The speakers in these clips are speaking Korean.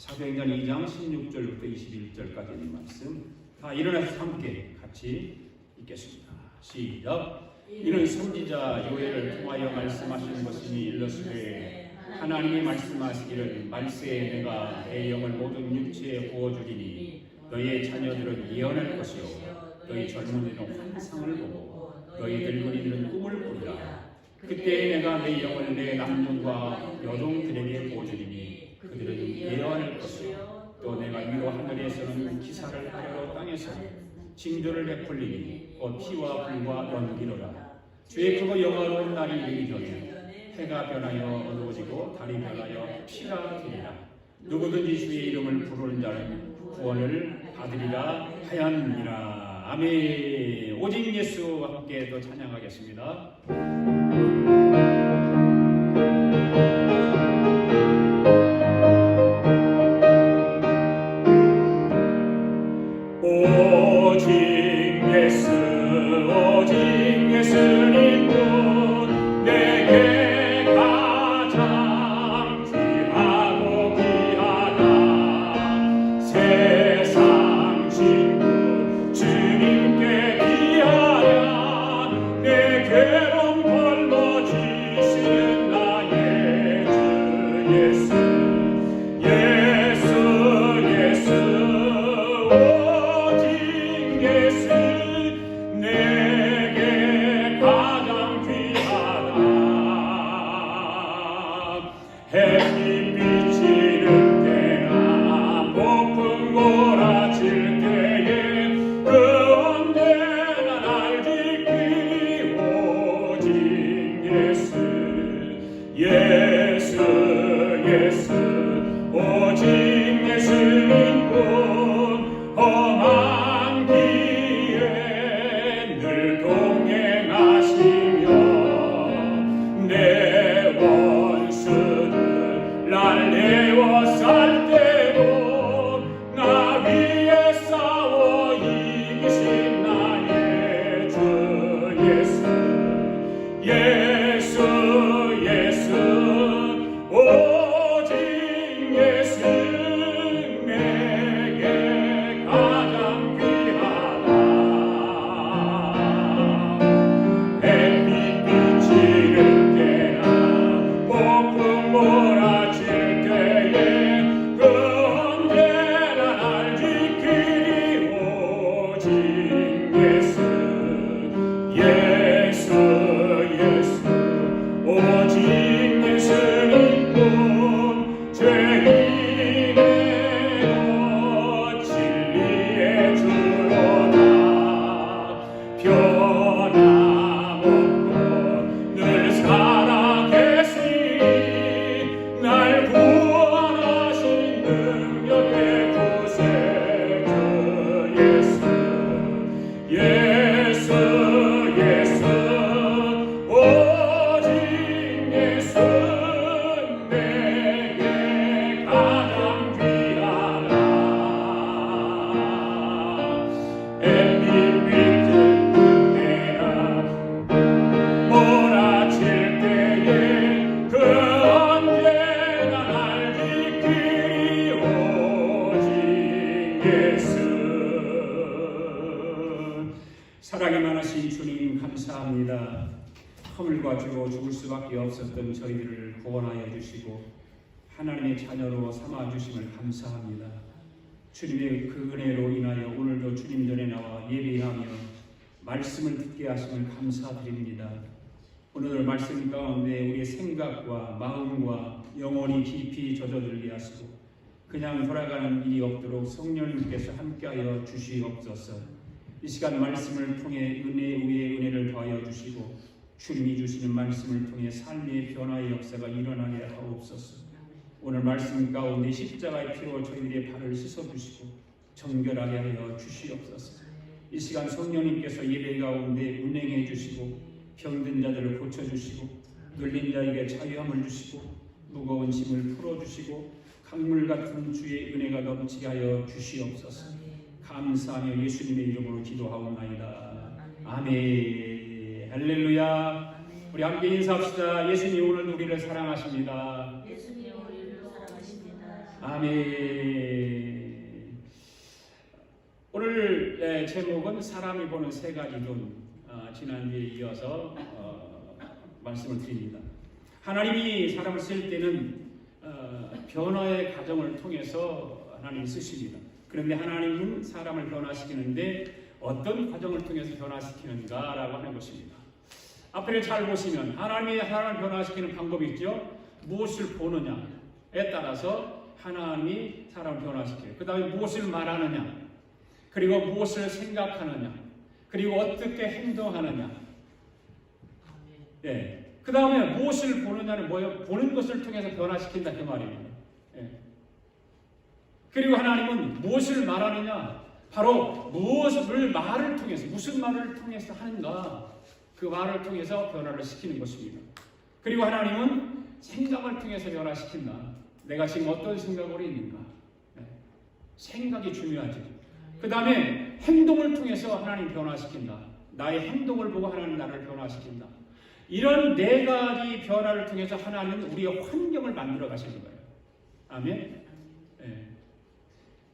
사도행전 2장 16절부터 21절까지 있는 말씀 다 일어나서 함께 같이 읽겠습니다. 시작. 이는 선지자 요엘을 통하여 말씀하신 것이니 이르시되 하나님이 말씀하시기를 말세에 내가 내 영을 모든 육체에 부어주리니 너희의 자녀들은 예언할 것이요 너희 젊은이는 환상을 보고 너희 늙은이들은 꿈을 꾸리라. 그때 내가 내 영을 내 남녀와 여종들에게 부어주리니 그들은 예언할 것이요 또 내가 위로 하늘에서는 기사를 하려고 땅에서는 징조를 베풀리니 곧 피와 불과 연기로라. 주의 크고 영화로운 날이 이르기 전에 해가 변하여 어두워지고 달이 변하여 피가 되리라. 누구든지 주의 이름을 부르는 자는 구원을 받으리라 하였느니라. 아멘. 오직 예수와 함께 또 찬양하겠습니다. 사랑이 많으신 주님 감사합니다. 허물과 죄로 죽을 수밖에 없었던 저희들을 구원하여 주시고 하나님의 자녀로 삼아 주심을 감사합니다. 주님의 그 은혜로 인하여 오늘도 주님 전에 나와 예배하며 말씀을 듣게 하심을 감사드립니다. 오늘 말씀 가운데 우리의 생각과 마음과 영혼이 깊이 젖어들게 하시고 그냥 돌아가는 일이 없도록 성령님께서 함께하여 주시옵소서. 이 시간 말씀을 통해 은혜 위에 은혜를 더하여 주시고 주님이 주시는 말씀을 통해 삶의 변화의 역사가 일어나게 하옵소서. 오늘 말씀 가운데 십자가의 피로 저희들의 발을 씻어주시고 정결하게 하여 주시옵소서. 이 시간 성령님께서 예배 가운데 운행해 주시고 병든 자들을 고쳐주시고 눌린 자에게 자유함을 주시고 무거운 짐을 풀어주시고 강물 같은 주의 은혜가 넘치게 하여 주시옵소서. 감사하며 예수님의 이름으로 기도하옵나이다. 아멘. 할렐루야. 우리 함께 인사합시다. 예수님 오늘도 우리를 사랑하십니다. 아멘. 오늘 제목은 사람이 보는 세 가지 눈. 지난주에 이어서 말씀을 드립니다. 하나님이 사람을 쓸 때는 변화의 과정을 통해서 하나님이 쓰십니다. 그런데 하나님은 사람을 변화시키는데 어떤 과정을 통해서 변화시키는가라고 하는 것입니다. 앞에를 잘 보시면 하나님이 사람을 변화시키는 방법이 있죠. 무엇을 보느냐에 따라서 하나님이 사람을 변화시켜요. 그 다음에 무엇을 말하느냐, 그리고 무엇을 생각하느냐, 그리고 어떻게 행동하느냐. 예. 그 다음에 무엇을 보느냐는 뭐예요? 보는 것을 통해서 변화시킨다 그 말입니다. 예. 그리고 하나님은 무엇을 말하느냐, 바로 무엇을 말을 통해서, 무슨 말을 통해서 하는가, 그 말을 통해서 변화를 시키는 것입니다. 그리고 하나님은 생각을 통해서 변화시킨다. 내가 지금 어떤 생각으로 있는가. 예. 생각이 중요하죠. 그 다음에 행동을 통해서 하나님 변화시킨다. 나의 행동을 보고 하나님 나를 변화시킨다. 이런 네 가지 변화를 통해서 하나님은 우리의 환경을 만들어 가시는 거예요. 아멘. 네.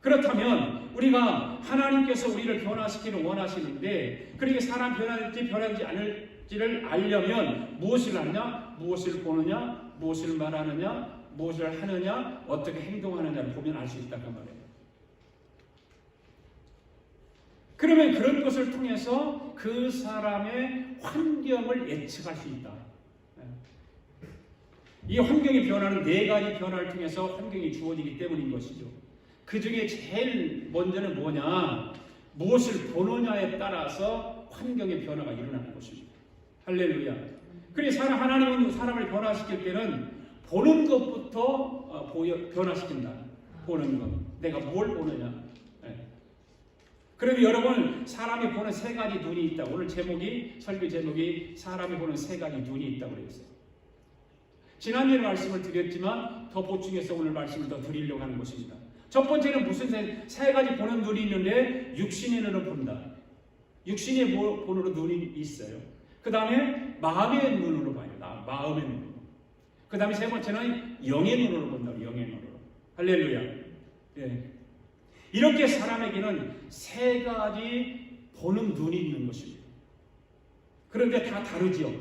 그렇다면 우리가 하나님께서 우리를 변화시키는 원하시는데, 그렇게 사람 변화될지 변하지 않을지를 알려면 무엇을 하느냐, 무엇을 보느냐, 무엇을 말하느냐, 무엇을 하느냐, 어떻게 행동하느냐를 보면 알 수 있다 그 말이에요. 그러면 그런 것을 통해서 그 사람의 환경을 예측할 수 있다. 이 환경의 변화는 네 가지 변화를 통해서 환경이 주어지기 때문인 것이죠. 그 중에 제일 먼저는 뭐냐? 무엇을 보느냐에 따라서 환경의 변화가 일어나는 것입니다. 할렐루야. 그래서 하나님은 사람을 변화시킬 때는 보는 것부터 변화시킨다. 보는 것. 내가 뭘 보느냐. 그러면 여러분, 사람이 보는 세 가지 눈이 있다. 오늘 설교 제목이 사람이 보는 세 가지 눈이 있다고 그랬어요. 지난주에 말씀을 드렸지만 더 보충해서 오늘 말씀을 더 드리려고 하는 것입니다. 첫 번째는 무슨 세 가지 보는 눈이 있는데, 육신의 눈으로 본다. 육신의 본으로 눈이 있어요. 그 다음에 마음의 눈으로 봐요. 마음의 눈으로. 그 다음에 세 번째는 영의 눈으로 본다. 영의 눈으로. 할렐루야. 예. 이렇게 사람에게는 세 가지 보는 눈이 있는 것입니다. 그런데 다 다르지요.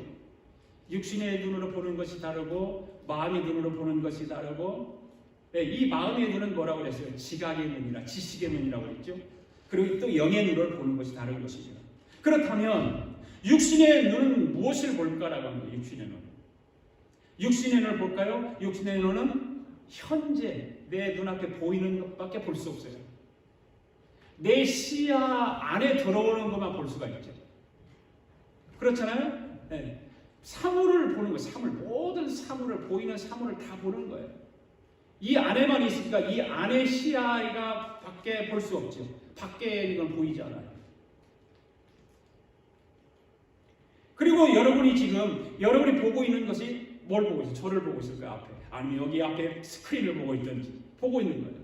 육신의 눈으로 보는 것이 다르고 마음의 눈으로 보는 것이 다르고, 이 마음의 눈은 뭐라고 그랬어요? 지각의 눈이라, 지식의 눈이라고 그랬죠. 그리고 또 영의 눈으로 보는 것이 다른 것입니다. 그렇다면 육신의 눈은 무엇을 볼까라고 합니다. 육신의 눈. 육신의 눈을 볼까요? 육신의 눈은 현재 내 눈앞에 보이는 것밖에 볼 수 없어요. 내 시야 안에 들어오는 것만 볼 수가 있죠. 그렇잖아요? 네. 사물을 보는 거예요. 사물. 모든 사물을, 보이는 사물을 다 보는 거예요. 이 안에만 있으니까 이 안의 시야가 밖에 볼 수 없죠. 밖에 있는 건 보이지 않아요. 그리고 여러분이 보고 있는 것이 뭘 보고 있어요? 저를 보고 있을까요? 앞에. 아니면 여기 앞에 스크린을 보고 있든지 보고 있는 거예요.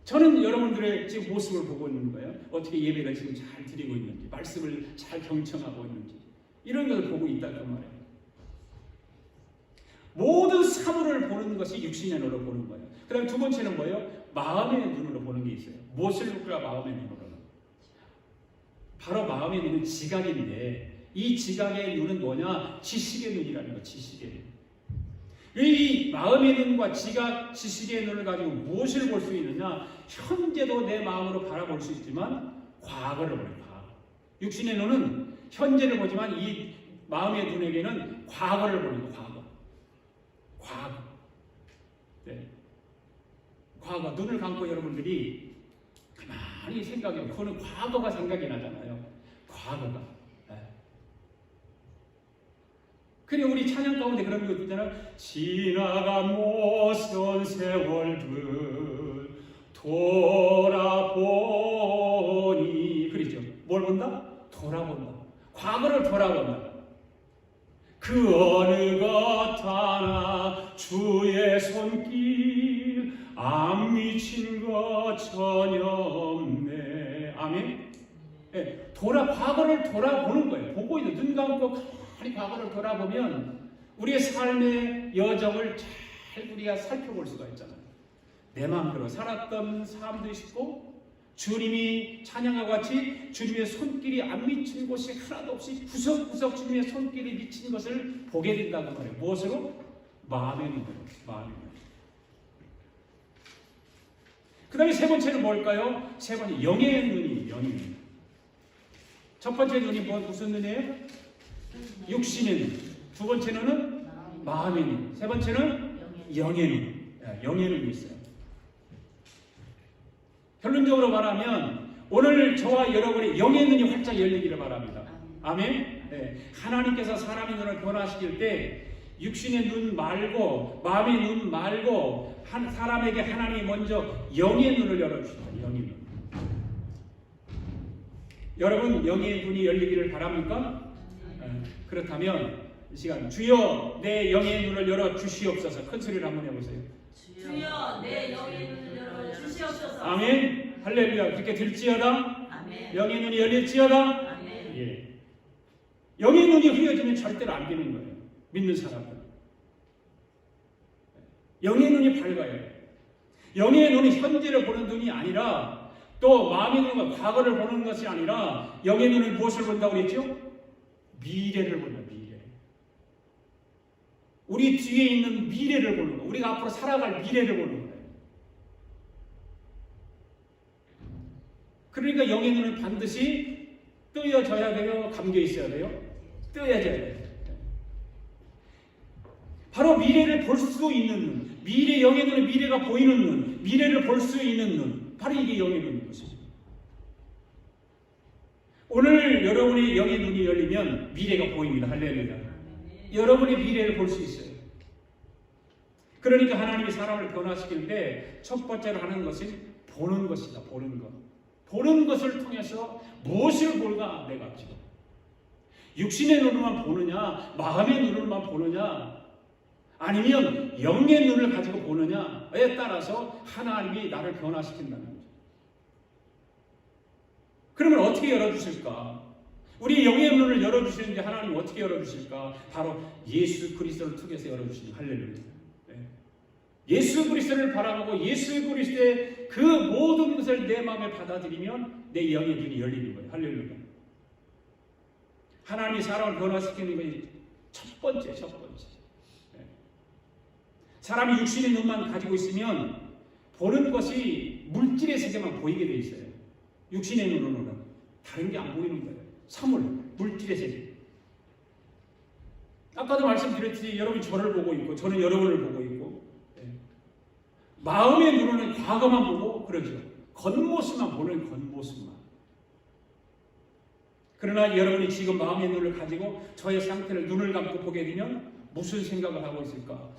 저는 여러분들의 지금 모습을 보고 있는 거예요. 어떻게 예배를 지금 잘 드리고 있는지, 말씀을 잘 경청하고 있는지, 이런 것을 보고 있다는 말이에요. 모든 사물을 보는 것이 육신의 눈으로 보는 거예요. 그 다음에 두 번째는 뭐예요? 마음의 눈으로 보는 게 있어요. 무엇을 볼까? 마음의 눈으로는. 바로 마음의 눈은 지각인데, 이 지각의 눈은 뭐냐? 지식의 눈이라는 거예요. 지식의 눈. 이 마음의 눈과 지식의 눈을 가지고 무엇을 볼 수 있느냐? 현재도 내 마음으로 바라볼 수 있지만 과거를 봐요. 과거. 육신의 눈은 현재를 보지만 이 마음의 눈에게는 과거를 보는 거예요. 과거. 네. 과거. 눈을 감고 여러분들이 가만히 생각해요. 그거는 과거가 생각이 나잖아요. 과거가. 그래, 우리 찬양 가운데 그런 거 있잖아요. 지나간 모선 세월들 돌아보니, 그러죠. 뭘 본다? 돌아본다. 과거를 돌아본다. 그 어느 것 하나 주의 손길 안 미친 것 전혀 없네. 아멘. 네, 과거를 돌아보는 거예요. 보고 있는, 눈 감고 과거를 돌아보면 우리의 삶의 여정을 잘 우리가 살펴볼 수가 있잖아요. 내 마음대로 살았던 사람도 있고 주님이 찬양과 같이 주님의 손길이 안 미친 곳이 하나도 없이 구석구석 주님의 손길이 미친 것을 보게 된다고 말해요. 무엇으로? 마음의 눈으로. 마음의 눈. 그 다음에 세 번째는 뭘까요? 세 번째 영의 눈이 영의 눈. 첫 번째 눈이 무슨 눈이에요? 육신의 눈. 두 번째는 마음의 눈. 세 번째는 영의 눈. 영의 눈이 있어요. 결론적으로 말하면 오늘 저와 여러분의 영의 눈이 활짝 열리기를 바랍니다. 아멘. 네. 하나님께서 사람의 눈을 변화시킬 때 육신의 눈 말고 마음의 눈 말고 사람에게 하나님이 먼저 영의 눈을 열어주신다. 영의 눈. 여러분 영의 눈이 열리기를 바랍니까? 그렇다면 이 시간 주여 내 영의 눈을 열어 주시옵소서. 큰 소리를 한번 해보세요. 주여 내 영의 눈을 열어 주시옵소서. 아멘. 할렐루야. 그렇게 될지어다. 아멘. 영의 눈이 열릴지어다. 아멘. 예. 영의 눈이 흐려지면 절대로 안 되는 거예요. 믿는 사람들. 영의 눈이 밝아야 해요. 영의 눈이 현재를 보는 눈이 아니라 또 마음의 눈과 과거를 보는 것이 아니라 영의 눈은 무엇을 본다고 그랬죠? 미래를 본다. 미래. 우리 뒤에 있는 미래를 보는 거예요. 우리가 앞으로 살아갈 미래를 보는 거예요. 그러니까 영의 눈은 반드시 뜨여져야 돼요? 감겨 있어야 돼요? 뜨여져야 돼요. 바로 미래를 볼 수 있는 눈. 미래 영의 눈은 미래가 보이는 눈. 미래를 볼 수 있는 눈. 바로 이게 영의 눈인 것이죠. 오늘 여러분의 영의 눈이 열리면 미래가 보입니다. 할렐루야. 여러분의 미래를 볼 수 있어요. 그러니까 하나님이 사람을 변화시킬 때 첫 번째로 하는 것은 보는 것이다. 보는 것. 보는 것을 통해서 무엇을 볼까? 내가 지금 육신의 눈으로만 보느냐, 마음의 눈으로만 보느냐, 아니면 영의 눈을 가지고 보느냐에 따라서 하나님이 나를 변화시킨다는 거죠. 그러면 어떻게 열어주실까? 우리 영의 눈을 열어주시는데 하나님 어떻게 열어주실까? 바로 예수 그리스도를 통해서 열어주시는 할렐루야. 네. 예수 그리스도를 바라보고 예수 그리스도의 그 모든 것을 내 마음에 받아들이면 내 영의 눈이 열리는 거예요. 할렐루야. 하나님이 사람을 변화시키는 것이 첫 번째. 네. 사람이 육신의 눈만 가지고 있으면 보는 것이 물질의 세계만 보이게 돼 있어요. 육신의 눈으로는 다른 게 안 보이는 거예요. 사물, 물질의 세계. 아까도 말씀드렸듯이 여러분이 저를 보고 있고 저는 여러분을 보고 있고, 네. 마음의 눈으로는 과거만 보고 그러죠. 겉모습만 보는 겉모습만. 그러나 여러분이 지금 마음의 눈을 가지고 저의 상태를 눈을 감고 보게 되면 무슨 생각을 하고 있을까?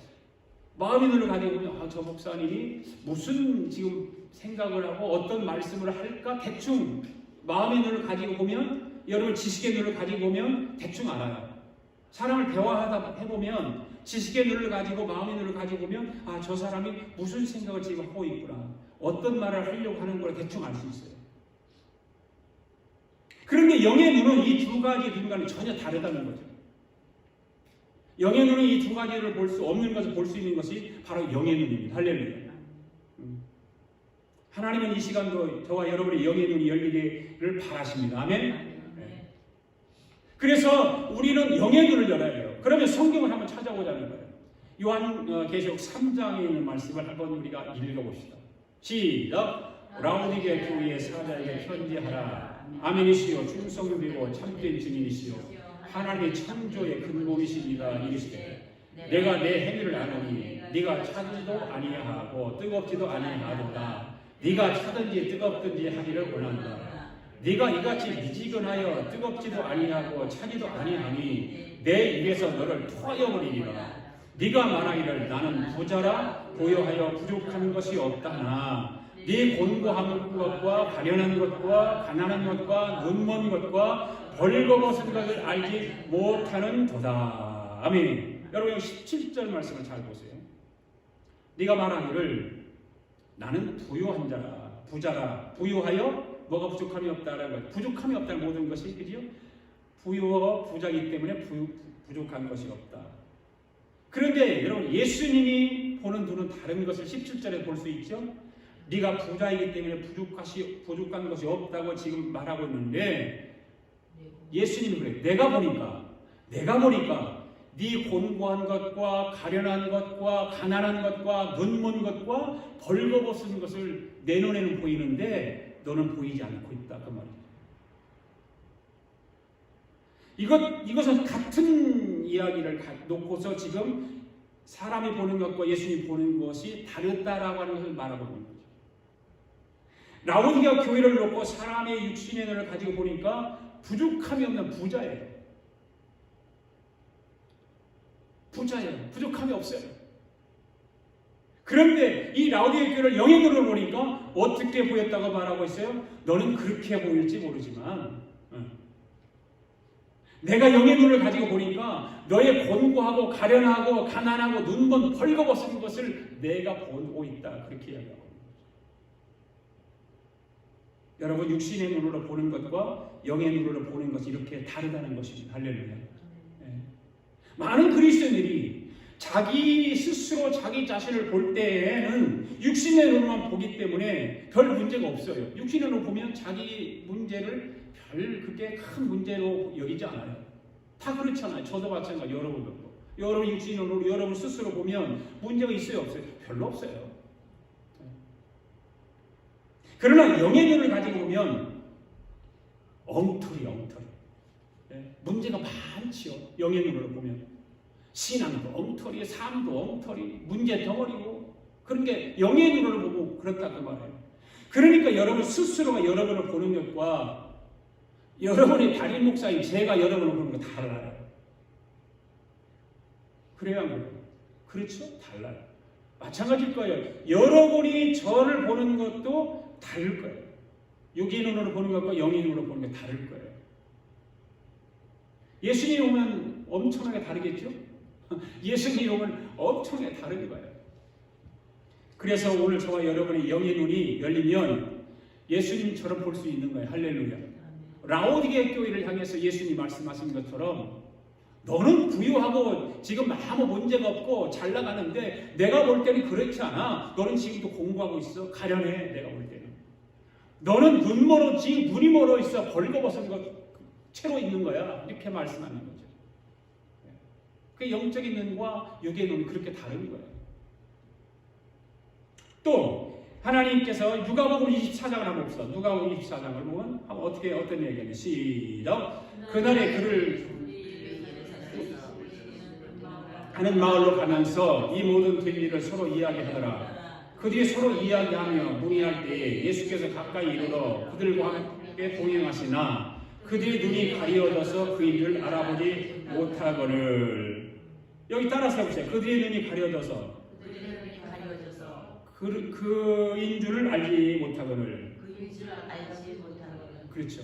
마음의 눈을 가지고 보면 저 목사님이 무슨 지금 생각을 하고 어떤 말씀을 할까? 대충 마음의 눈을 가지고 보면, 여러분 지식의 눈을 가지고 보면 대충 알아요. 사람을 대화하다 해보면 지식의 눈을 가지고 마음의 눈을 가지고 보면 저 사람이 무슨 생각을 지금 하고 있구나, 어떤 말을 하려고 하는 걸 대충 알 수 있어요. 그런데 영의 눈은 이 두 가지 눈과는 전혀 다르다는 거죠. 영의 눈은 이 두 가지를 볼 수 없는 것을 볼 수 있는 것이 바로 영의 눈입니다. 할렐루야. 하나님은 이 시간도 저와 여러분의 영의 눈이 열리기를 바라십니다. 아멘. 네. 그래서 우리는 영의 눈을 열어야 해요. 그러면 성경을 한번 찾아보자는 거예요. 요한계시록 3장에 있는 말씀을 한번 우리가 읽어봅시다. 시작. 라오디게 교회의 사자에게 편지하라. 아멘이시요 충성되고 참된 증인이시요 하나님의 창조의 근본이시니라. 이르시되 내가 내 행위를 아노니 네가 차지도 아니하고 뜨겁지도 아니하도다. 네가 차든지 뜨겁든지 하기를 원한다. 네가 이같이 미지근하여 뜨겁지도 아니하고 차지도 아니하니 내 입에서 너를 토하여 버리리라. 네가 말하기를 나는 부자라 부요하여 부족한 것이 없다나 네 곤고한 것과 가련한 것과 가난한 것과 눈먼 것과 벌거벗은 것을 알지 못하는 도다. 아멘. 여러분 17절 말씀을 잘 보세요. 네가 말하기를 나는 부요한 자라, 부자라, 부요하여 뭐가 부족함이 없다라는 거예요. 부족함이 없다는 모든 것이, 그죠? 부요와 부자이기 때문에 부족한 것이 없다. 그런데 여러분 예수님이 보는 눈은 다른 것을 17절에 볼 수 있죠. 네가 부자이기 때문에 부족한 것이 없다고 지금 말하고 있는데 예수님이 그래요. 내가 보니까 네 곤고한 것과 가련한 것과 가난한 것과 눈먼 것과 벌거벗은 것을 내 눈에는 보이는데 너는 보이지 않고 있다 그 말이에요. 이것은 같은 이야기를 놓고서 지금 사람이 보는 것과 예수님이 보는 것이 다르다라고 하는 것을 말하고 있는 거죠. 라오디게아 교회를 놓고 사람의 육신의 눈을 가지고 보니까 부족함이 없는 부자예요. 부족함이 없어요. 그런데 이 라오디게아 교회를 영의 눈으로 보니까 어떻게 보였다고 말하고 있어요? 너는 그렇게 보일지 모르지만 내가 영의 눈을 가지고 보니까 너의 곤고하고 가련하고 가난하고 눈먼 벌거벗은 것을 내가 보고 있다. 그렇게 이야기하고 있는 거죠. 여러분 육신의 눈으로 보는 것과 영의 눈으로 보는 것이 이렇게 다르다는 것입니다. 할렐루야. 많은 그리스도인들이 자기 스스로 자기 자신을 볼 때에는 육신의 눈으로만 보기 때문에 별 문제가 없어요. 육신의 눈으로 보면 자기 문제를 별 그렇게 큰 문제로 여기지 않아요. 다 그렇잖아요. 저도 마찬가지 여러분도. 여러분 육신의 눈으로 여러분 스스로 보면 문제가 있어요? 없어요? 별로 없어요. 그러나 영의 눈을 가지고 보면 엉터리. 문제가 많지요. 영의 눈으로 보면 신앙도 엉터리, 삶도 엉터리, 문제 덩어리고 그런 게 영의 눈으로 보고 그렇다고 말해요. 그러니까 여러분 스스로가 여러분을 보는 것과 여러분의 담임 목사인 제가 여러분을 보는 거 달라요. 그래야 뭐예요? 그렇죠? 달라요. 마찬가지일 거예요. 여러분이 저를 보는 것도 다를 거예요. 육의 눈으로 보는 것과 영의 눈으로 보는 게 다를 거예요. 예수님이 오면 엄청나게 다르겠죠? 예수님이 오면 엄청나게 다른 거예요. 그래서 오늘 저와 여러분의 영의 눈이 열리면 예수님처럼 볼 수 있는 거예요. 할렐루야. 라오디게아 교회를 향해서 예수님이 말씀하신 것처럼 너는 부유하고 지금 아무 문제가 없고 잘 나가는데 내가 볼 때는 그렇지 않아. 너는 지금도 공부하고 있어. 가련해. 내가 볼 때는. 너는 눈이 멀어 있어. 벌거벗은 것 채로 있는 거야. 이렇게 말씀하는 거죠. 그 영적인 눈과 육의 눈이 그렇게 다른 거예요. 또 하나님께서 누가복음 24장을 한번 봅시다. 누가복음 24장을 보면 어떤 얘기하냐. 시작. 그날에 그를 하는 마을로 가면서 이 모든 된 일을 서로 이야기하더라. 그들이 서로 이야기하며 문의할 때에 예수께서 가까이 이르러 그들과 함께 동행하시나 그들의 눈이 가려져서 그 일을 알아보지 못하거늘. 여기 따라서 해보세요. 그들의 눈이 가려져서 그인 줄을 알지 못하거늘. 그렇죠.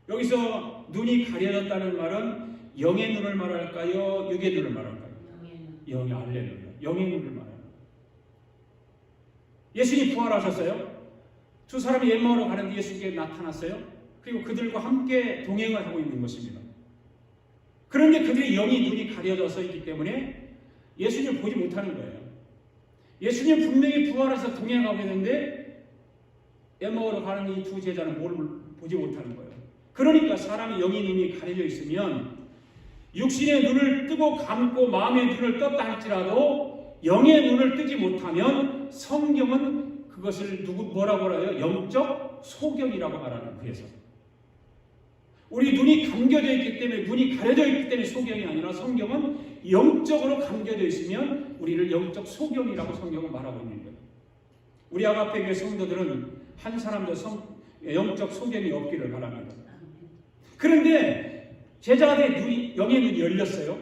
여기서 눈이 가려졌다는 말은 영의 눈을 말할까요? 육의 눈을 말할까요? 영의 알렐루야. 영의 눈을 말합니다. 예수님이 부활하셨어요. 두 사람이 엠마오로 가는데 예수님께 나타났어요. 그리고 그들과 함께 동행을 하고 있는 것입니다. 그런데 그들의 영이 눈이 가려져서 있기 때문에 예수님을 보지 못하는 거예요. 예수님 분명히 부활해서 동행하고 있는데 엠마오로 가는 이 두 제자는 뭘 보지 못하는 거예요. 그러니까 사람이 영의 눈이 가려져 있으면 육신의 눈을 뜨고 감고 마음의 눈을 떴다 할지라도 영의 눈을 뜨지 못하면 성경은 그것을 뭐라고 해요? 영적 소경이라고 말하는. 그래서 우리 눈이 감겨져 있기 때문에, 눈이 가려져 있기 때문에 소경이 아니라 성경은 영적으로 감겨져 있으면 우리를 영적 소경이라고 성경은 말하고 있는 거예요. 우리 아가페 교회 성도들은 한 사람도 영적 소경이 없기를 바랍니다. 그런데 제자들의 영의 눈이 열렸어요.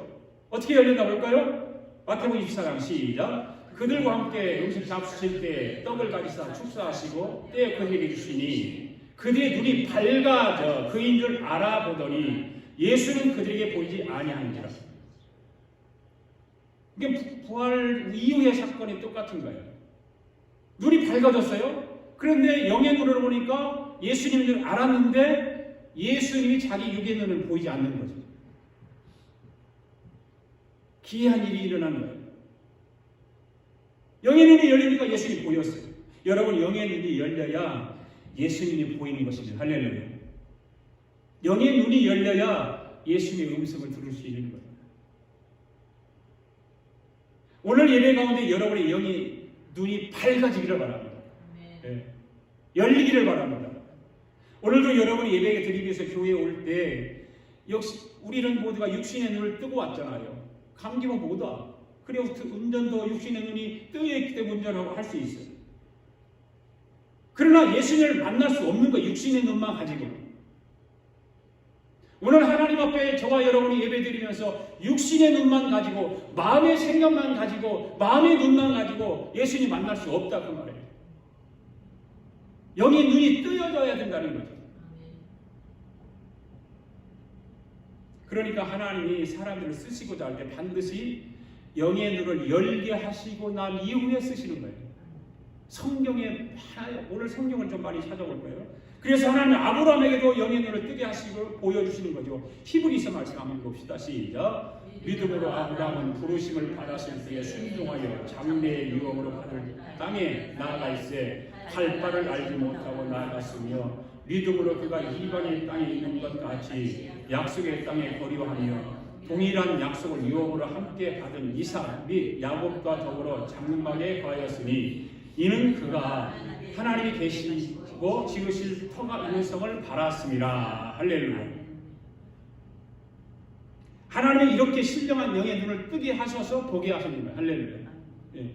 어떻게 열렸나 볼까요? 마태복음 24장 시작. 그들과 함께 음식 잡수실 때 떡을 가지사 축사하시고 때에 그들에게 주시니 그들의 눈이 밝아져 그인 줄 알아보더니 예수는 그들에게 보이지 아니하는지라. 이게 부활 이후의 사건이 똑같은 거예요. 눈이 밝아졌어요. 그런데 영의 눈으로 보니까 예수님인 줄 알았는데 예수님이 자기 육의 눈을 보이지 않는 거죠. 기이한 일이 일어난 거예요. 영의 눈이 열리니까 예수님이 보였어요. 여러분, 영의 눈이 열려야 예수님이 보이는 것입니다. 할렐루야. 영의 눈이 열려야 예수님의 음성을 들을 수 있는 거예요. 오늘 예배 가운데 여러분의 영의 눈이 밝아지기를 바랍니다. 네. 열리기를 바랍니다. 오늘도 여러분이 예배 드리기 위해서 교회에 올 때 역시 우리는 모두가 육신의 눈을 뜨고 왔잖아요. 감기면 못 와. 그리고 운전도 육신의 눈이 뜨여 있기 때문에 운전하고 할 수 있어요. 그러나 예수님을 만날 수 없는 거예요. 육신의 눈만 가지고. 오늘 하나님 앞에 저와 여러분이 예배드리면서 육신의 눈만 가지고 마음의 생각만 가지고 마음의 눈만 가지고 예수님 만날 수 없다 그 말이에요. 영의 눈이 뜨여져야 된다는 거죠. 그러니까 하나님이 사람들을 쓰시고자 할 때 반드시 영의 눈을 열게 하시고 난 이후에 쓰시는 거예요. 성경에 오늘 성경을 좀 많이 찾아볼 거예요. 그래서 하나님은 아브라함에게도 영의 눈을 뜨게 하시고 보여주시는 거죠. 히브리서 말씀 한번 봅시다. 시작. 믿음으로 아브라함은 부르심을 받았을 때에 순종하여 장래의 유업으로 받을 땅에 나아가 있어 갈 바를 알지 못하고 나아갔으며 믿음으로 그가 이방의 땅에 있는 것 같이 약속의 땅에 거류하며 동일한 약속을 유업으로 함께 받은 이삭 및 야곱과 더불어 장막에 거하였으니 이는 그가 하나님이 계시고 지으실 터가 있는 성을 바랐습니다. 할렐루야. 하나님이 이렇게 신령한 영의 눈을 뜨게 하셔서 보게 하시는 거예요. 할렐루야. 예.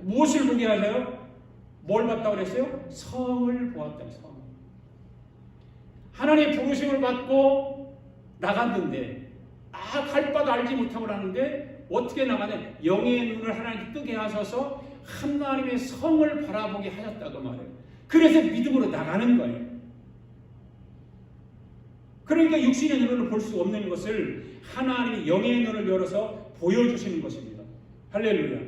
무엇을 보게 하세요? 뭘 봤다고 그랬어요? 성을 보았다. 성. 하나님의 부르심을 받고 나갔는데 갈 바도 알지 못하고 나는데 어떻게 나가냐? 영의 눈을 하나님께 뜨게 하셔서 하나님의 성을 바라보게 하셨다고 말해요. 그래서 믿음으로 나가는 거예요. 그러니까 육신의 눈으로 볼 수 없는 것을 하나님이 영의 눈을 열어서 보여주시는 것입니다. 할렐루야.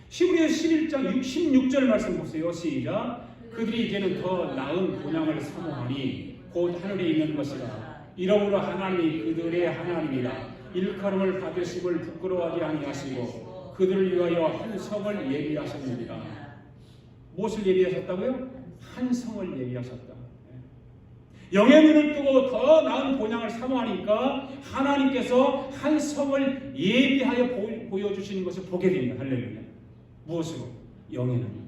히브리서 11장 16절 말씀 보세요. 시작. 그들이 이제는 더 나은 본향을 사모하니 곧 하늘에 있는 것이라. 이러므로 하나님이 그들의 하나님이라. 일컬음을 받으심을 부끄러워하지 아니하시고 그들을 위하여 한 성을 예비하셨느니라. 무엇을 예비하셨다고요? 한 성을 예비하셨다. 영의 눈을 뜨고 더 나은 본향을 사모하니까 하나님께서 한 성을 예비하여 보여주시는 것을 보게 됩니다. 할렐루야. 무엇으로? 영의 눈.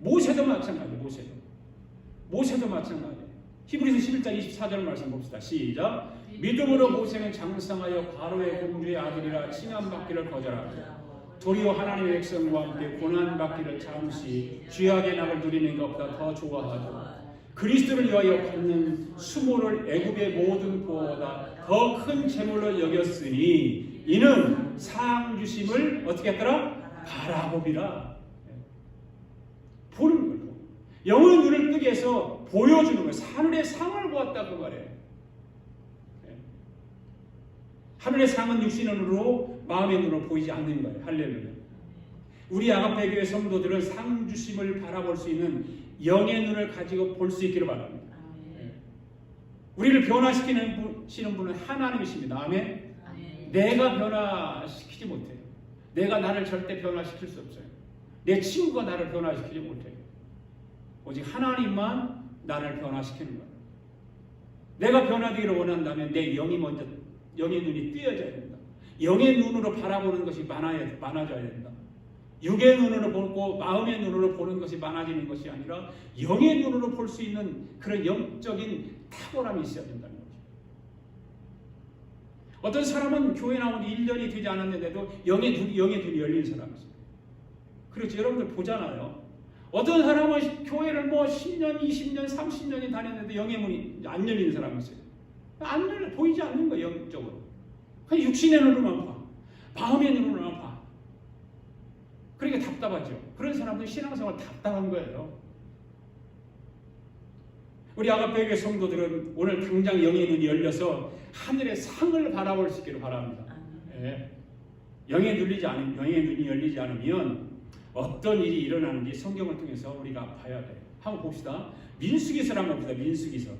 모세도 마찬가지예요. 모세도 마찬가지예요. 히브리서 11장 24절 말씀 봅시다. 시작. 믿음으로 모세는 장성하여 바로의 공주의 아들이라 칭함받기를 거절하고 도리어 하나님의 백성과 함께 고난받기를 잠시 죄악의 낙을 누리는 것보다 더 좋아하고 그리스도를 위하여 받는 수모를 애굽의 모든 부어보다 더 큰 재물로 여겼으니 이는 상 주심을 어떻게 했더라? 바라보리라. 보는 거예요. 영의 눈을 뜨게 해서 보여주는 거예요. 하늘의 상을 보았다고 말해요. 하늘의 상은 육신의 눈으로 마음의 눈으로 보이지 않는 거예요. 할렐루야. 우리 아가페 교회 성도들은 상 주심을 바라볼 수 있는 영의 눈을 가지고 볼 수 있기를 바랍니다. 우리를 변화시키는 분은 하나님이십니다. 아멘. 내가 변화시키지 못해요. 내가 나를 절대 변화시킬 수 없어요. 내 친구가 나를 변화시키지 못해요. 오직 하나님만 나를 변화시키는 거예요. 내가 변화되기를 원한다면 내 영이 먼저 영의 눈이 뜨여져야 된다. 영의 눈으로 바라보는 것이 많아져야 된다. 육의 눈으로 보고 마음의 눈으로 보는 것이 많아지는 것이 아니라 영의 눈으로 볼 수 있는 그런 영적인 탁월함이 있어야 된다는 거죠. 어떤 사람은 교회 나온 지 1년이 되지 않았는데도 영의 눈이 열린 사람이 있어요. 그렇죠. 여러분들 보잖아요. 어떤 사람은 교회를 10년, 20년, 30년이 다녔는데 영의 문이 안 열린 사람이 있어요. 안 열려, 보이지 않는 거예요. 영적으로. 그냥 육신의 눈으로만 봐. 마음의 눈으로만 봐. 그러니까 답답하죠. 그런 사람들은 신앙생활 답답한 거예요. 우리 아가페교회 성도들은 오늘 당장 영의 눈이 열려서 하늘의 상을 바라볼 수 있기를 바랍니다. 예. 영의 눈이 열리지 않으면 어떤 일이 일어나는지 성경을 통해서 우리가 봐야 돼요. 한번 봅시다. 민수기서를 한번 봅시다. 민수기서.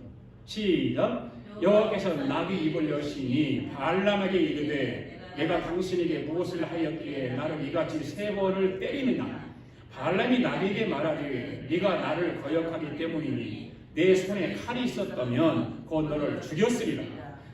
시작. 여호와께서 나귀 입을 여시니 발람에게 이르되 내가 당신에게 무엇을 하였기에 나를 이같이 3번을 때리느냐. 발람이 나귀에게 말하되 네가 나를 거역하기 때문이니 내 손에 칼이 있었다면 곧 너를 죽였으리라.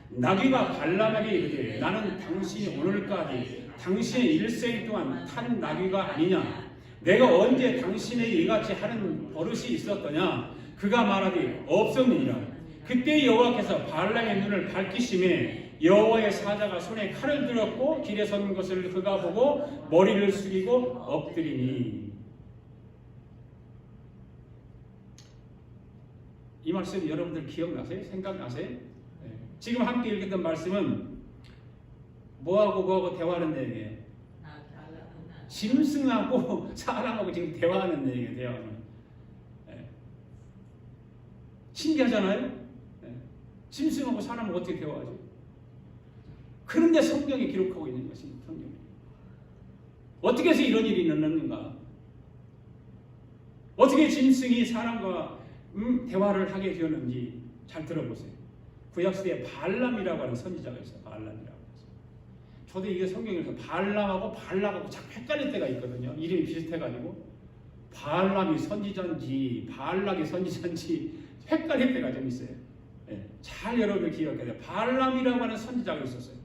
나귀가 발람에게 이르되 나는 당신이 오늘까지 당신의 일생 동안 탄 나귀가 아니냐. 내가 언제 당신에게 이같이 하는 버릇이 있었더냐. 그가 말하되 없었느니라. 그때 여호와께서 발람의 눈을 밝히심에 여호와의 사자가 손에 칼을 들었고 길에 선 것을 그가 보고 머리를 숙이고 엎드리니. 이 말씀 여러분들 기억나세요? 생각나세요? 네. 지금 함께 읽었던 말씀은 뭐하고 대화하는 내용이에요? 짐승하고 사람하고 지금 대화하는 내용이에요. 대화하는. 네. 신기하잖아요? 네. 짐승하고 사람하고 어떻게 대화하죠? 그런데 성경에 기록하고 있는 것입니다. 성경에. 어떻게 해서 이런 일이 일어났는가? 어떻게 짐승이 사람과 대화를 하게 되었는지 잘 들어보세요. 구약시대에 발람이라고 하는 선지자가 있어요. 발람이라고 해서. 저도 이게 성경에서 발람하고 발락하고 자꾸 헷갈릴 때가 있거든요. 이름이 비슷해가지고 발람이 선지자인지 발락이 선지자인지 헷갈릴 때가 좀 있어요. 네, 잘 여러분들 기억해야 돼요. 발람이라고 하는 선지자가 있었어요.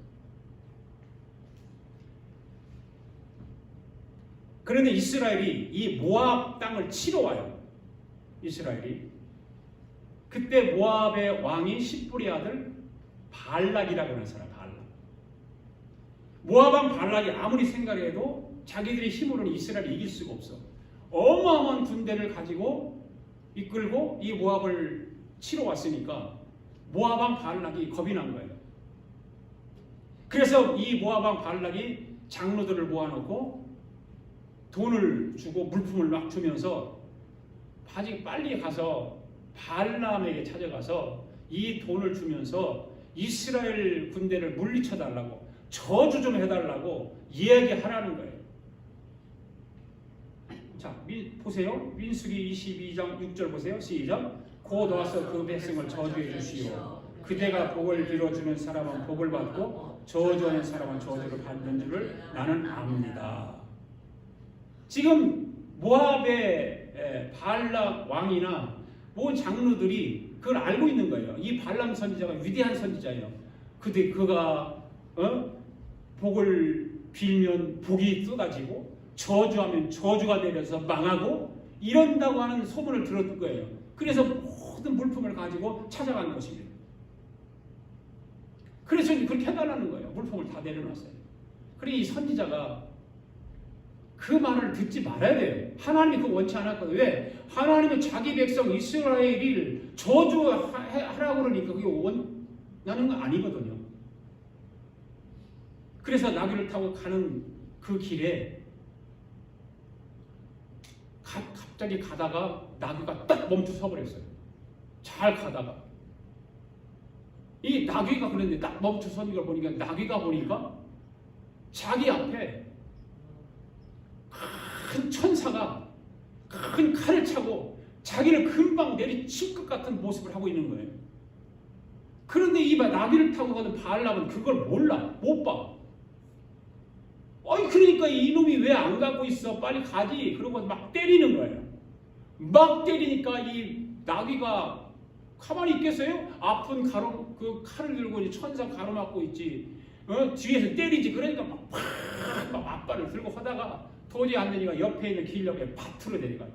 그런데 이스라엘이 이 모압 땅을 치러 와요. 이스라엘이. 그때 모압의 왕이 십불의 아들 발락이라고 하는 사람. 발락. 모압 왕 발락이 아무리 생각해도 자기들의 힘으로는 이스라엘을 이길 수가 없어. 어마어마한 군대를 가지고 이끌고 이 모압을 치러 왔으니까 모압 왕 발락이 겁이 난 거예요. 그래서 이 모압 왕 발락이 장로들을 모아놓고 돈을 주고 물품을 막 주면서 빨리 가서 발람에게 찾아가서 이 돈을 주면서 이스라엘 군대를 물리쳐달라고 저주 좀 해달라고 이야기하라는 거예요. 자, 보세요. 민수기 22장 6절 보세요. 시작. 곧 와서 그 백성을 저주해 주시오. 그대가 복을 빌어주는 사람은 복을 받고 저주하는 사람은 저주를 받는 줄을 나는 압니다. 지금 모압의 발락 왕이나 모든 장로들이 그걸 알고 있는 거예요. 이 발람 선지자가 위대한 선지자예요. 그가 복을 빌면 복이 쏟아지고 저주하면 저주가 내려서 망하고 이런다고 하는 소문을 들었을 거예요. 그래서 모든 물품을 가지고 찾아간 것입니다. 그래서 그렇게 해달라는 거예요. 물품을 다 내려놨어요. 그래 이 선지자가 그 말을 듣지 말아야 돼요. 하나님이 그거 원치 않았거든요. 왜? 하나님은 자기 백성 이스라엘을 저주하라고 그러니까 그게 원하는 거 아니거든요. 그래서 나귀를 타고 가는 그 길에 갑자기 가다가 나귀가 딱 멈춰 서버렸어요. 잘 가다가 이 나귀가 그랬는데 딱 멈춰 서는 걸 보니까 나귀가 보니까 자기 앞에 큰 천사가 큰 칼을 차고 자기를 금방 내리칠 것 같은 모습을 하고 있는 거예요. 그런데 이 나귀를 타고 가는 발람은 그걸 몰라. 못 봐. 그러니까 이놈이 왜 안 가고 있어? 빨리 가지. 그러고 막 때리는 거예요. 막 때리니까 이 나귀가 가만히 있겠어요? 아픈 그 칼을 들고 이제 천사 가로막고 있지. 뒤에서 때리지. 그러니까 막 앞발을 들고 하다가 도저히 안 되니까 옆에 있는 길녘에 밭으로 내려가요.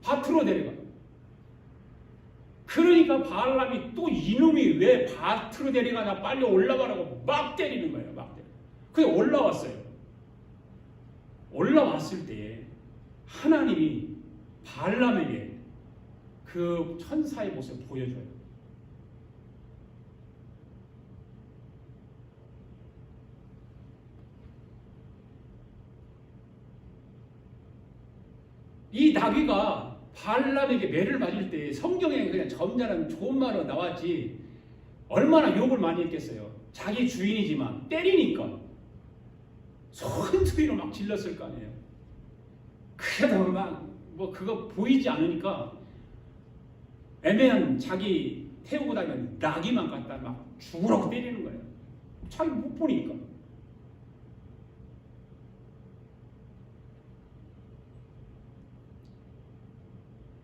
밭으로 내려가요. 그러니까 발람이 또 이놈이 왜 밭으로 내려가나 빨리 올라가라고 막 때리는 거예요. 막 때려. 그래서 올라왔어요. 올라왔을 때 하나님이 발람에게 그 천사의 모습을 보여줘요. 이 나귀가 발람에게 매를 맞을 때 성경에 그냥 점잖은 좋은 말로 나왔지 얼마나 욕을 많이 했겠어요. 자기 주인이지만 때리니까 손수위로 막 질렀을 거 아니에요. 그래도 막 그거 보이지 않으니까 애매한 자기 태우고 다니는 나귀만 갖다 막 죽으라고 때리는 거예요. 잘 못 보니까.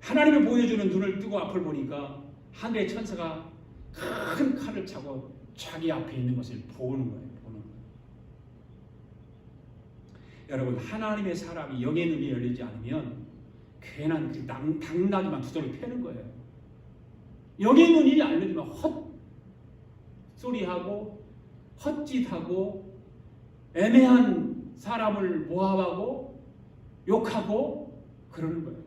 하나님이 보여주는 눈을 뜨고 앞을 보니까 하늘의 천사가 큰 칼을 차고 자기 앞에 있는 것을 보는 거예요. 여러분, 하나님의 사람이 영의 눈이 열리지 않으면 괜한 그 당나귀만 두드러 패는 거예요. 영의 눈이 열리면 헛소리하고 헛짓하고 애매한 사람을 모함하고 욕하고 그러는 거예요.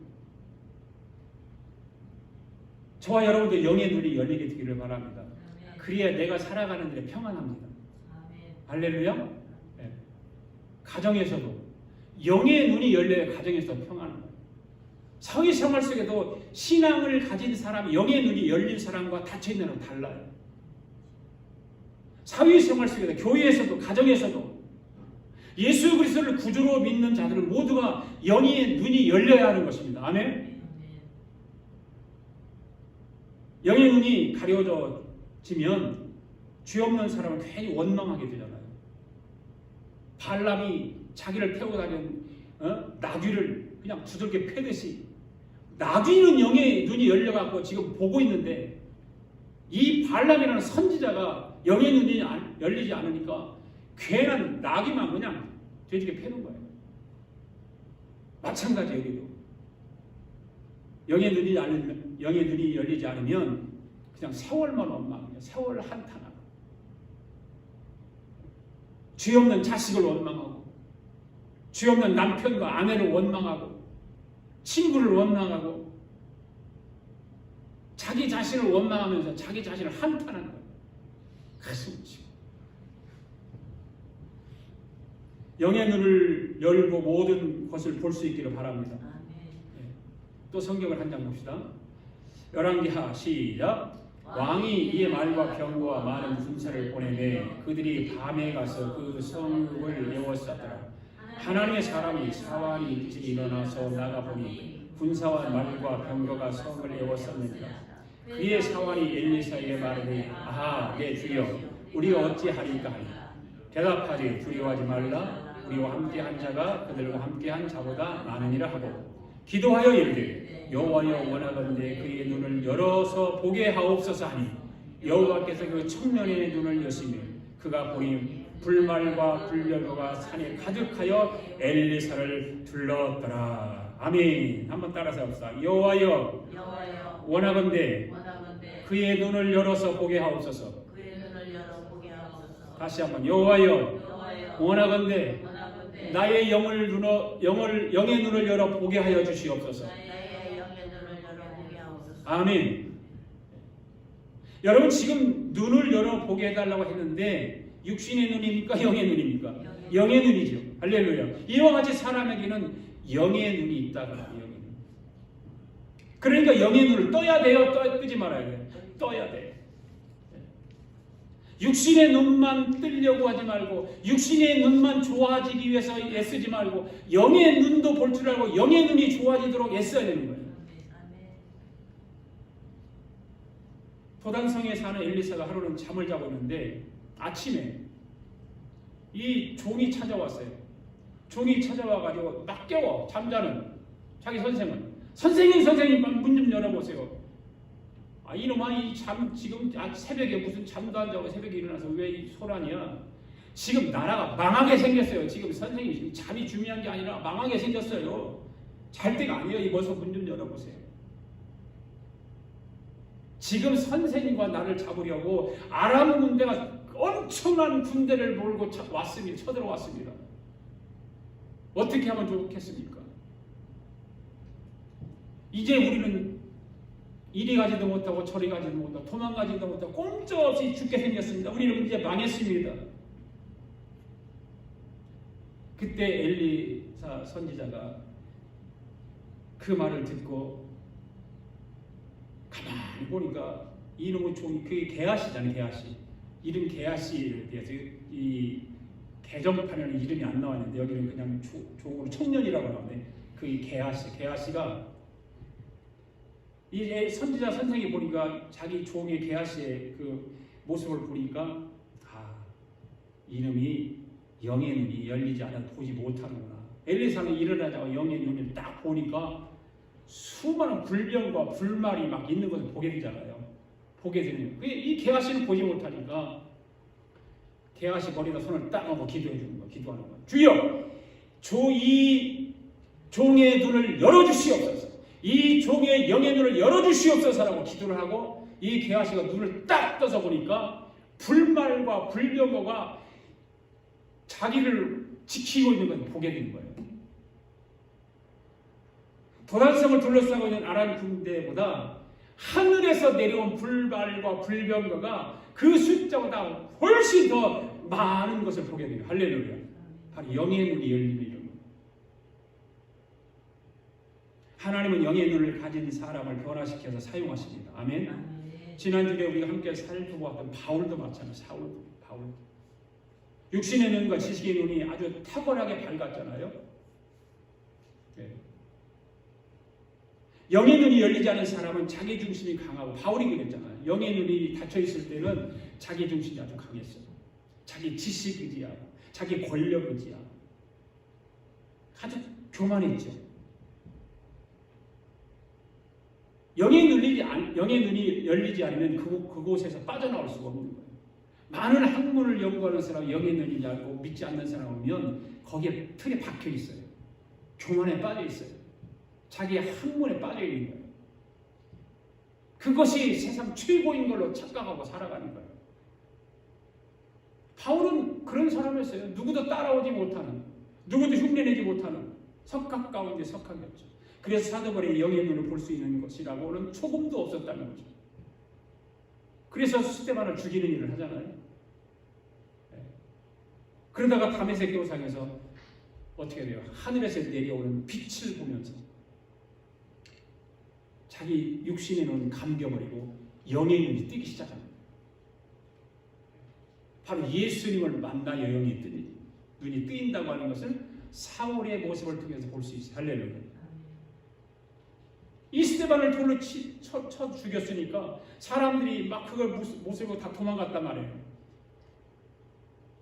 저와 여러분들 영의 눈이 열리게 되기를 바랍니다. 그래야 내가 살아가는 데 평안합니다. 할렐루야. 네. 가정에서도 영의 눈이 열려야 가정에서 평안한 거예요. 사회생활 속에도 신앙을 가진 사람, 영의 눈이 열린 사람과 닫혀있는 사람은 달라요. 사회생활 속에도 교회에서도 가정에서도 예수 그리스도를 구주로 믿는 자들은 모두가 영의 눈이 열려야 하는 것입니다. 아멘. 영의 눈이 가려져지면 죄 없는 사람은 괜히 원망하게 되잖아요. 발람이 자기를 태우고 다니는 나귀를 그냥 두들겨 패듯이 나귀는 영의 눈이 열려갖고 지금 보고 있는데 이 발람이라는 선지자가 영의 눈이 열리지 않으니까 괜한 나귀만 그냥 돼지게 패는 거예요. 마찬가지 여기도 영의 눈이 열리지 않으면 그냥 세월만 원망해요. 세월 한탄하고 죄 없는 자식을 원망하고 죄 없는 남편과 아내를 원망하고 친구를 원망하고 자기 자신을 원망하면서 자기 자신을 한탄하는 거예요. 가슴 치고 영의 눈을 열고 모든 것을 볼 수 있기를 바랍니다. 또 성경을 한 장 봅시다. 열왕기하 시작. 왕이 이의 말과 병거와 많은 군사를 보내매 그들이 밤에 가서 그 성읍을 에워쌌더라. 하나님의 사람이 사환이 일찍 일어나서 나가보니 군사와 말과 병거가 성을 에워쌌느니라. 그의 사환이 엘리사에게 말하되 아하 내 주여 우리가 어찌하리까 하니 대답하되 두려워하지 말라. 우리와 함께한 자가 그들과 함께한 자보다 많으니라 하고 기도하여 이르되 여호와여 원하건대 그의 눈을 열어서 보게 하옵소서 하니 여호와께서 그 청년의 눈을 여시며 그가 보니 불말과 불열무가 산에 가득하여 엘리사를 둘렀더라. 아멘. 한번 따라서 합시다. 여호와여 원하건대 그의 눈을 열어서 보게 하옵소서. 다시 한번 여호와여 원하건대 나의 영의 눈을 열어 보게 하여 주시옵소서. 아멘. 여러분 지금 눈을 열어 보게 해달라고 했는데 육신의 눈입니까? 영의 눈입니까? 영의 눈이죠. 할렐루야. 이와 같이 사람에게는 영의 눈이 있다. 그러니까 영의 눈을 떠야 돼요? 뜨지 말아야 돼요? 떠야 돼. 육신의 눈만 뜨려고 하지 말고 육신의 눈만 좋아지기 위해서 애쓰지 말고 영의 눈도 볼 줄 알고 영의 눈이 좋아지도록 애써야 되는 거예요. 도단성에 사는 엘리사가 하루는 잠을 자고 있는데 아침에 이 종이 찾아왔어요. 종이 찾아와가지고 막 깨워 잠자는 자기 선생님 문 좀 열어보세요. 아 이놈아 이 잠 지금 새벽에 무슨 잠도 안 자고 새벽에 일어나서 왜 이 소란이야? 지금 나라가 망하게 생겼어요. 지금 선생님이 지금 잠이 중요한 게 아니라 망하게 생겼어요. 잘 때가 아니에요. 이 벌써 문 좀 열어보세요. 지금 선생님과 나를 잡으려고 아람 군대가 엄청난 군대를 몰고 왔습니다. 쳐들어왔습니다. 어떻게 하면 좋겠습니까? 이제 우리는 이리 가지도 못하고 저리 가지도 못하고 도망가지도 못하고 꼼짝없이 죽게 생겼습니다. 우리는 이제 망했습니다. 그때 엘리사 선지자가 그 말을 듣고 가만히 보니까 이놈의 종이 그게 게하시잖아요. 게하시. 이름 게하시에 대해서 이 개정판에는 이름이 안 나왔는데 여기는 그냥 종으로 청년이라고 나오는데 그 게하시가 이 선지자 선생이 보니까 자기 종의 게하시의 그 모습을 보니까 이놈이 영의 눈이 열리지 않아 보지 못하는구나. 엘리사는 일어나자고 영의 눈을 딱 보니까 수많은 불병과 불말이 막 있는 것을 보게 되잖아요. 보게 되는 거예요. 이 게하시는 보지 못하니까 게하시 머리에다 손을 딱 얹고 기도해 주는 거예요. 기도하는 거예요. 주여, 이 종의 눈을 열어주시옵소서. 이 종의 영의 눈을 열어주시옵소서라고 기도를 하고 이 게하시가 눈을 딱 떠서 보니까 불말과 불병거가 자기를 지키고 있는 걸 보게 된 거예요. 도단성을 둘러싸고 있는 아람 군대보다 하늘에서 내려온 불발과 불병거가 그 숫자보다 훨씬 더 많은 것을 보게 돼요. 할렐루야. 바로 영의 눈이 열리는 이런 거. 하나님은 영의 눈을 가진 사람을 변화시켜서 사용하십니다. 아멘. 지난주에 우리가 함께 살펴보았던 바울도 마찬가지예요. 바울. 육신의 눈과 지식의 눈이 아주 탁월하게 밝았잖아요. 네. 영의 눈이 열리지 않은 사람은 자기 중심이 강하고 바울이 그랬잖아요. 영의 눈이 닫혀 있을 때는 자기 중심이 아주 강했어요. 자기 지식 의지하고 자기 권력 의지하고 아주 교만했죠. 영의 눈이 열리지 않으면 그곳에서 빠져나올 수가 없는 거예요. 많은 학문을 연구하는 사람, 영의 눈이 열고 믿지 않는 사람이면 거기에 틀에 박혀 있어요. 교만에 빠져 있어요. 자기의 학문에 빠져 있는 거예요. 그것이 세상 최고인 걸로 착각하고 살아가는 거예요. 바울은 그런 사람이었어요. 누구도 따라오지 못하는, 누구도 흉내내지 못하는 석학 가운데 석학이었죠. 그래서 사도 바울이 영의 눈을 볼 수 있는 것이라고는 조금도 없었다는 거죠. 그래서 스데반을 죽이는 일을 하잖아요. 네. 그러다가 다메섹 도상에서 어떻게 돼요? 하늘에서 내려오는 빛을 보면서 자기 육신의 눈은 감겨버리고 영의 눈이 뜨기 시작합니다. 바로 예수님을 만나야 눈이 뜨인다고 하는 것을 사울의 모습을 통해서 볼 수 있어요. 할렐루야. 이 스데반을 돌로 쳐 죽였으니까 사람들이 막 그걸 모습으로 다 도망갔단 말이에요.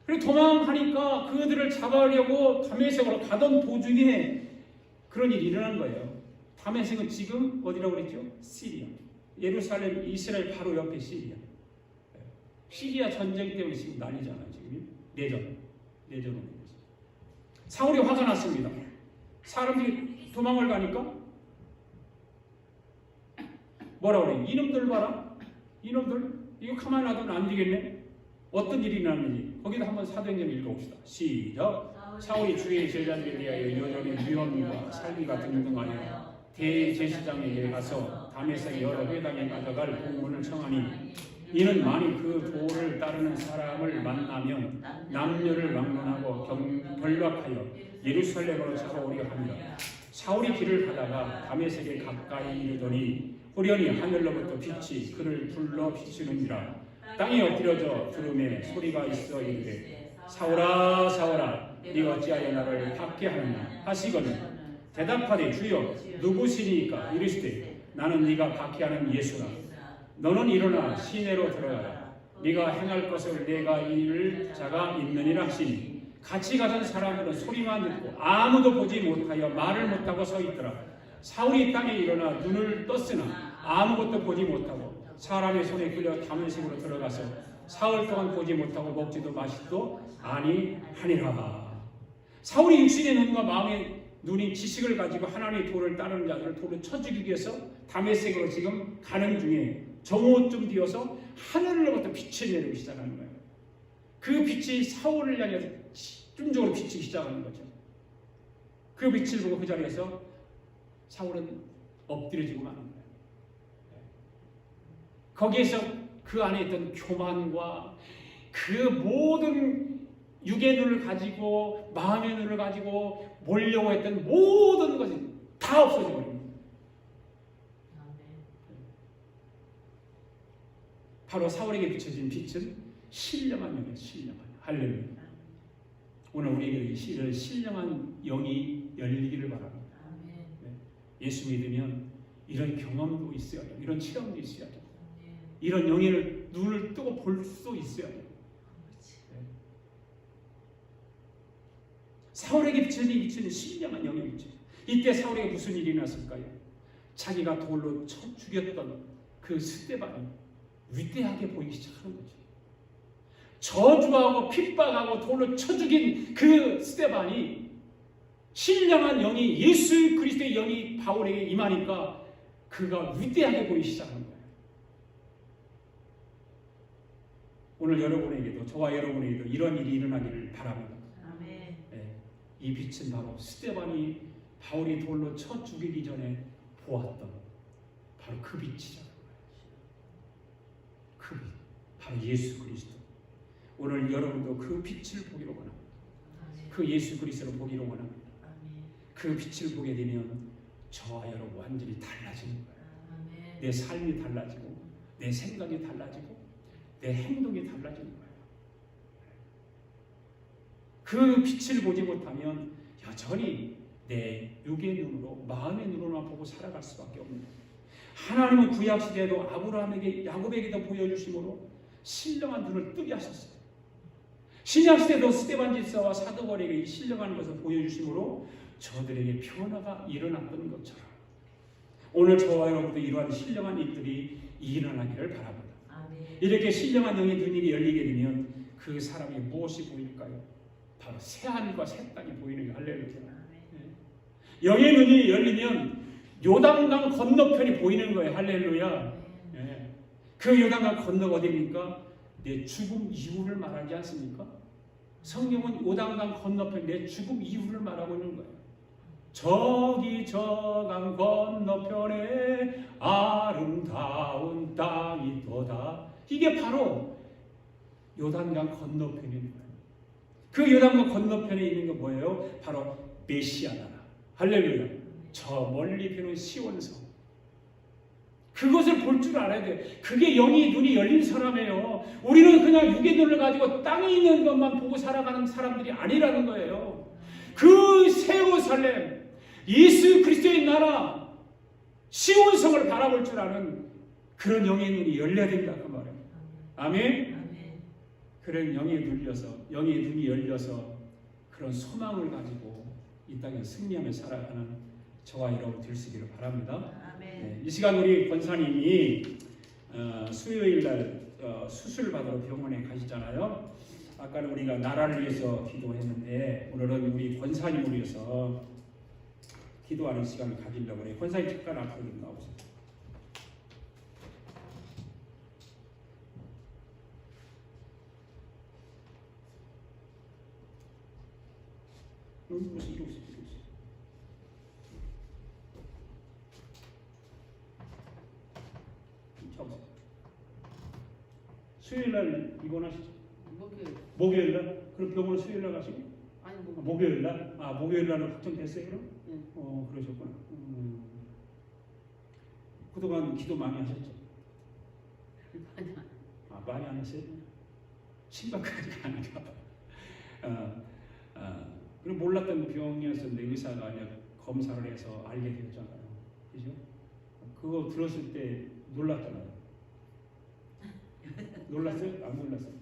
그리고 도망하니까 그들을 잡아오려고 다메섹으로 가던 도중에 그런 일이 일어난 거예요. 다메섹은 지금 어디라고 그랬죠? 시리아. 예루살렘, 이스라엘 바로 옆에 시리아. 시리아 전쟁 때문에 지금 난리잖아요. 지금 내전으로 되고 있어요. 사울이 화가 났습니다. 사람들이 도망을 가니까 뭐라 그래? 이놈들 봐라. 이놈들 이거 가만히 놔두면 안 되겠네. 어떤 일이 일어났는지 거기다 한번 사도행전 읽어봅시다. 시작. 사울이 주의 제자들에 대하여 여전히 유언과 살기가 등등하여 대제사장에게 가서 다메섹 여러 회당에 가져갈 공문을 청하니 이는 만일 그 도를 따르는 사람을 만나면 남녀를 막론하고 결박하여 예루살렘으로 잡아오려 합니다. 사울이 길을 가다가 다메섹에 가까이 이르더니 호련히 하늘로부터 빛이 그를 불러 비추는지라. 땅에 엎드려져 들음에 소리가 있어 이르되 사울아 사울아 네가 어찌하여 나를 박해하느냐 하시거늘 대답하되 주여 누구시니까 이르시되 나는 네가 박해하는 예수라. 너는 일어나 시내로 들어가라. 네가 행할 것을 내가 이를 자가 있느니라 하시니 같이 가던 사람들은 소리만 듣고 아무도 보지 못하여 말을 못하고 서 있더라. 사울이 땅에 일어나 눈을 떴으나 아무것도 보지 못하고 사람의 손에 끌려 다메섹으로 들어가서 사흘 동안 보지 못하고 먹지도 마시지도 아니하니라. 사울이 육신의 눈과 마음의 눈이 지식을 가지고 하나님의 도를 따르는 자들을 도로 쳐 죽이기 위해서 다메섹으로 지금 가는 중에 정오쯤 되어서 하늘로부터 빛이 내리기 시작하는 거예요. 그 빛이 사울을 향해서 집중적으로 비치기 시작하는 거죠. 그 빛을 보고 그 자리에서 사울은 엎드려지고 마는 거예요. 거기에서 그 안에 있던 교만과 그 모든 육의 눈을 가지고 마음의 눈을 가지고 보려고 했던 모든 것이 다 없어져 버립니다. 바로 사울에게 비춰진 빛은 신령한 영이에요. 신령한 영. 할렐루야. 오늘 우리에게 이런 신령한 영이 열리기를 바랍니다. 네. 예수 믿으면 이런 경험도 있어야 돼요. 이런 체험도 있어야 돼요. 이런 영의 눈을 뜨고 볼 수 있어야 돼요. 네. 사울에게 비친 신령한 영의 빛. 이때 사울에게 무슨 일이 났을까요? 자기가 돌로 쳐 죽였던 그 스데반이 위대하게 보이기 시작하는 거죠. 저주하고 핍박하고 돌로 쳐 죽인 그 스데반이 신령한 영이 예수 그리스도의 영이 바울에게 임하니까 그가 위대하게 보이기 시작하는 거예요. 오늘 여러분에게도 저와 여러분에게도 이런 일이 일어나기를 바랍니다. 아멘. 네, 이 빛은 바로 스데반이 바울이 돌로 쳐 죽이기 전에 보았던 바로 그 빛이잖아요. 그 빛, 바로 예수 그리스도. 오늘 여러분도 그 빛을 보기로 원합니다. 그 예수 그리스도를 보기로 원합니다. 그 빛을 보게 되면 저와 여러분 완전히 달라지는 거예요. 내 삶이 달라지고 내 생각이 달라지고 내 행동이 달라지는 거예요. 그 빛을 보지 못하면 여전히 내 육의 눈으로 마음의 눈으로만 보고 살아갈 수밖에 없는 거예요. 하나님은 구약 시대에도 아브라함에게 야곱에게도 보여주심으로 신령한 눈을 뜨게 하셨어요. 신약 시대도 스데반 집사와 사도 바울에게 이 신령한 것을 보여주심으로 저들에게 변화가 일어났던 것처럼 오늘 저와 여러분도 이러한 신령한 일들이 일어나기를 바랍니다. 이렇게 신령한 영의 눈이 열리게 되면 그 사람이 무엇이 보일까요? 바로 새하늘과 새 땅이 보이는 게 할렐루야. 영의 눈이 열리면 요단강 건너편이 보이는 거예요. 할렐루야. 그 요단강 건너가 어디입니까? 내 죽음 이후를 말하지 않습니까? 성경은 요단강 건너편 내 죽음 이후를 말하고 있는 거예요. 저기 저 강 건너편에 아름다운 땅이 있도다. 이게 바로 요단강 건너편인 거예요. 그 요단강 건너편에 있는 게 뭐예요? 바로 메시아 나라. 할렐루야. 저 멀리 펴는 시온성. 그것을 볼 줄 알아야 돼요. 그게 영이 눈이 열린 사람이에요. 우리는 그냥 육의 눈을 가지고 땅에 있는 것만 보고 살아가는 사람들이 아니라는 거예요. 그 새 예루살렘, 예수 그리스도의 나라, 시온성을 바라볼 줄 아는 그런 영의 눈이 열려야 된다 그 말이에요. 아멘. 그런 영의 눈이 열려서 그런 소망을 가지고 이 땅에 승리하며 살아가는 저와 여러분 될 수 있기를 바랍니다. 네, 이 시간 우리 권사님이 수요일 날 수술 받으러 병원에 가시잖아요. 아까는 우리가 나라를 위해서 기도했는데 오늘은 우리 권사님을 위해서 기도하는 시간을 가지려고 해요. 권사님 잠깐 앞으로 좀 나오세요. 무슨 이러고 있어요. 수요일 날 입원하시죠? 목요일 날? 그럼 병원 수요일 날 가시고? 아니 목요일 날? 목요일 날은 확정됐어요 그럼? 네. 그러셨구나. 그동안 기도 많이 하셨죠? 많이 안 하세요? 심각하지가 않은가 봐. 그리고 몰랐던 병이었었는데 의사가 아니라 검사를 해서 알게 되었잖아요. 그죠? 그거 들었을 때 놀랐잖아요. 놀랐어요? 안 놀랐어요?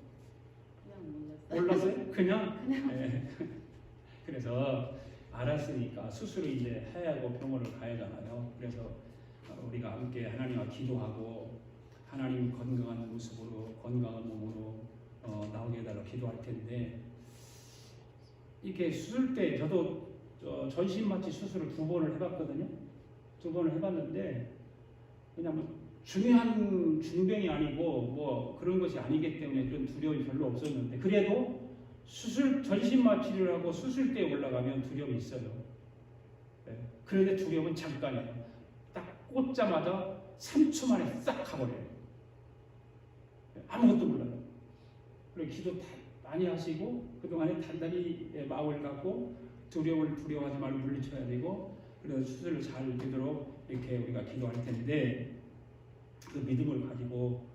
그냥 몰랐어요? 그냥? 네. 그래서 알았으니까 수술을 이제 해야 하고 병원을 가야 하잖아요. 그래서 우리가 함께 하나님과 기도하고 하나님 건강한 모습으로 건강한 몸으로 나오게 해달라고 기도할 텐데 이렇게 수술 때 저도 전신마취 수술을 2번을 해봤거든요. 2번을 해봤는데 그냥 뭐 중요한 중병이 아니고 뭐 그런 것이 아니기 때문에 그런 두려움이 별로 없었는데 그래도 전신마취를 하고 수술 때 올라가면 두려움이 있어요. 네. 그런데 두려움은 잠깐이에요. 딱 꽂자마자 3초 만에 싹 가버려요. 아무것도 몰라요. 그리고 기도 많이 하시고 그동안에 단단히 마음을 갖고 두려워하지 말고 물리쳐야 되고 그래서 수술을 잘 되도록 이렇게 우리가 기도할 텐데 그 믿음을 가지고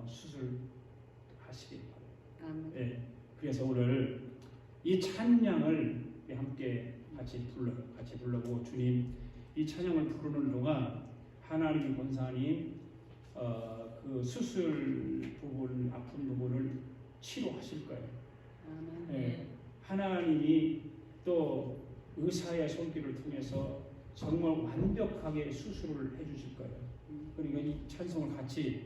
수술하시기 바랍니다. 네. 그래서 오늘 이 찬양을 함께 같이 불러보고 주님 이 찬양을 부르는 동안 하나님 권사님 그 수술 부분 아픈 부분을 치료하실 거예요. 네. 하나님이 또 의사의 손길을 통해서 정말 완벽하게 수술을 해주실 거예요. 그러니까 이 찬송을 같이